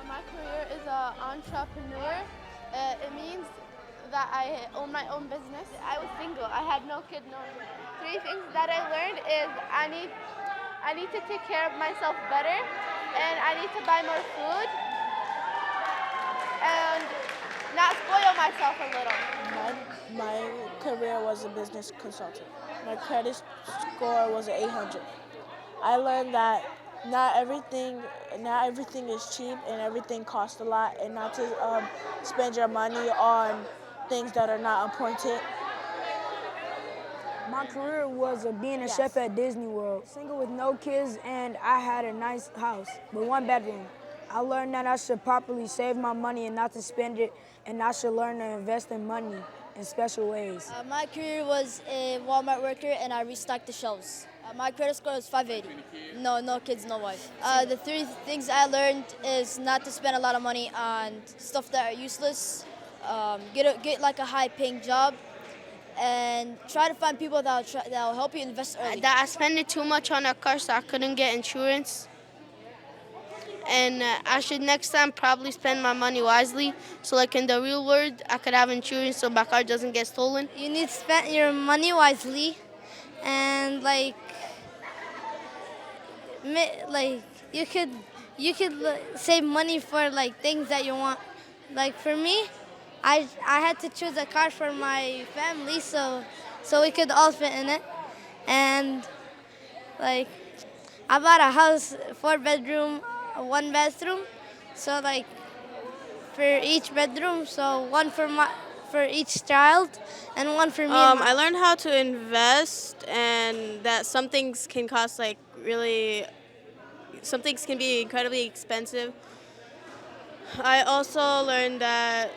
My career is an entrepreneur. It means that I own my own business. I was single. I had no kid, no. 3 things that I learned is I need to take care of myself better, and I need to buy more food, and not spoil myself a little. My career was a business consultant. My credit score was an 800. I learned that not everything is cheap, and everything costs a lot, and not to spend your money on things that are not important. My career was being a chef at Disney World. Single with no kids, and I had a nice house, but 1 bedroom. I learned that I should properly save my money and not to spend it, and I should learn to invest in money in special ways. My career was a Walmart worker, and I restocked the shelves. My credit score was 580. No kids, no wife. The 3 things I learned is not to spend a lot of money on stuff that are useless. Get like a high-paying job, and try to find people that'll help you invest early. That I spent it too much on a car, so I couldn't get insurance. And I should next time probably spend my money wisely, so like in the real world, I could have insurance so my car doesn't get stolen. You need to spend your money wisely, and you could save money for like things that you want. Like for me, I had to choose a car for my family, so we could all fit in it, and like I bought a house, 4 bedroom, 1 bathroom, so like for each bedroom, so 1 for each child and 1 for me. I learned how to invest, and that some things can cost some things can be incredibly expensive. I also learned that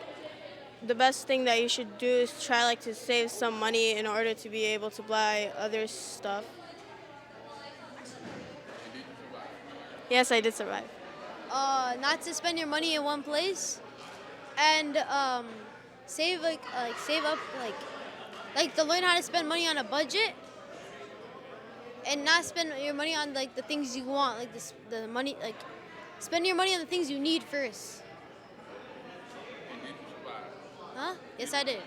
the best thing that you should do is try to save some money in order to be able to buy other stuff. Yes, I did survive. Not to spend your money in one place, and save save up to learn how to spend money on a budget, and not spend your money on the things you want, the money spend your money on the things you need first. Huh? Yes, I did.